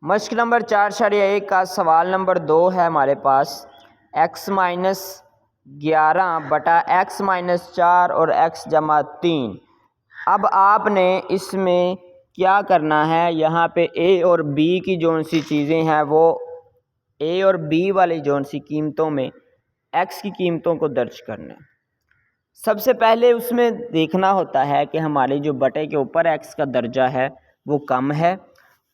मश्क number 4.1 का सवाल number 2 है हमारे पास। x माइनस 11 बटा x माइनस 4 और x जमा 3। अब आपने इसमें क्या करना है, यहाँ पे a और b की जौन सी चीज़ें हैं वो a और b वाली जौन सी कीमतों में x की कीमतों को दर्ज करना है। सबसे पहले उसमें देखना होता है कि हमारे जो बटे के ऊपर x का दर्जा है वो कम है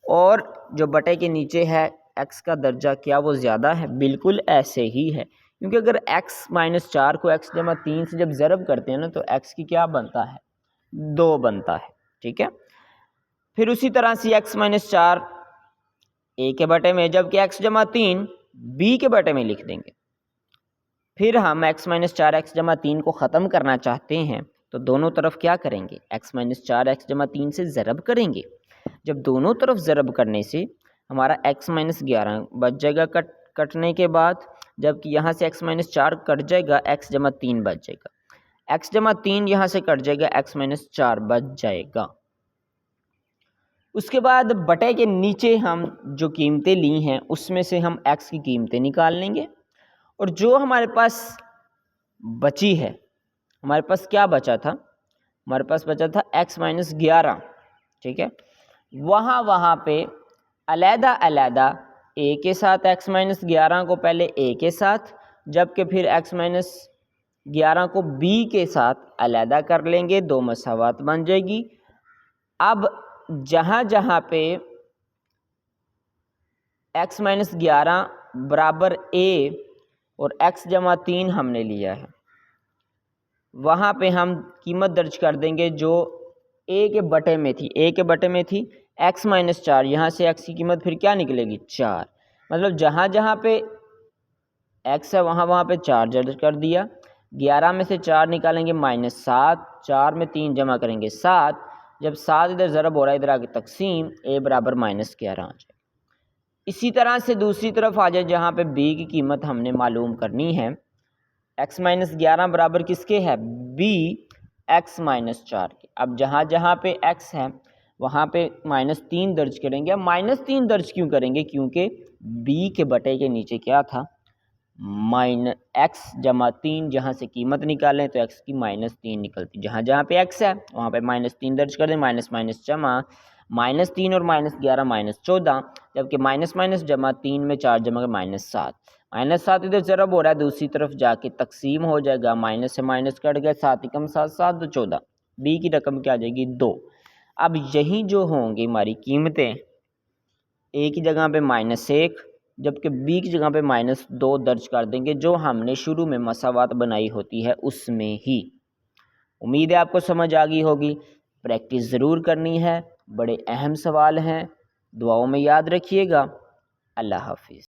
और जो बटे के नीचे है x का दर्जा क्या वो ज़्यादा है। बिल्कुल ऐसे ही है, क्योंकि अगर x माइनस 4 को x जमा 3 से जब ज़रब करते हैं ना तो x की क्या बनता है, 2 बनता है। ठीक है, फिर उसी तरह से x माइनस 4 a के बटे में, जबकि x जमा 3 b के बटे में लिख देंगे। फिर हम x माइनस 4 x जमा 3 को ख़त्म करना चाहते हैं तो दोनों तरफ क्या करेंगे, x माइनस 4 x जमा 3 से ज़रब करेंगे। जब दोनों तरफ ज़रब करने से हमारा x माइनस 11 बच जाएगा कटने के बाद, जबकि यहाँ से x माइनस 4 कट जाएगा, x जमा 3 बच जाएगा। x जमा 3 यहाँ से कट जाएगा, x माइनस 4 बच जाएगा। उसके बाद बटे के नीचे हम जो कीमतें ली हैं उसमें से हम x की कीमतें निकाल लेंगे और जो हमारे पास बची है, हमारे पास क्या बचा था, हमारे पास बचा था x माइनस 11। ठीक है, वहाँ पे अलहदा a के साथ x माइनस 11 को पहले a के साथ, जबकि फिर x माइनस 11 को b के साथ अलहदा कर लेंगे, 2 मसावात बन जाएगी। अब जहाँ पे x माइनस 11 बराबर a और x जमा 3 हमने लिया है, वहाँ पे हम कीमत दर्ज कर देंगे जो a के बटे में थी। a के बटे में थी x माइनस 4, यहाँ से x की कीमत फिर क्या निकलेगी, 4। मतलब जहाँ पे x है वहाँ पे 4 दर्ज कर दिया। 11 में से 4 निकालेंगे माइनस 7, 4 में 3 जमा करेंगे 7। जब 7 इधर ज़रब हो रहा है, इधर आगे तकसीम, a बराबर माइनस 11 आ जाए। इसी तरह से दूसरी तरफ आ जाए जहाँ पे b की कीमत हमने मालूम करनी है। x माइनस 11 बराबर किसके है, b x माइनस 4 के। अब जहाँ पे x है वहाँ पे माइनस 3 दर्ज करेंगे। अब माइनस 3 दर्ज क्यों करेंगे, क्योंकि b के बटे के नीचे क्या था, माइनस x जमा 3। जहाँ से कीमत निकालें तो x की माइनस 3 निकलती। जहाँ पे x है वहाँ पे माइनस 3 दर्ज कर दें, माइनस माइनस जमा, माइनस 3 और माइनस 11 माइनस 14, जबकि माइनस माइनस जमा 3 में 4 जमा के माइनस 7। माइनस 7 इधर ज़रब हो रहा है, दूसरी तरफ जाके तकसीम हो जाएगा, माइनस से माइनस कट गया, 7 एकम 7, 7 तो 14, b की रकम क्या आ जाएगी, 2। अब यही जो होंगी हमारी कीमतें, a की जगह पे माइनस 1 जबकि b की जगह पे माइनस 2 दर्ज कर देंगे, जो हमने शुरू में मसावात बनाई होती है उसमें ही। उम्मीद है आपको समझ आ गई होगी। प्रैक्टिस ज़रूर करनी है, बड़े अहम सवाल हैं, दुआओं में याद रखिएगा। अल्लाह हाफिज़।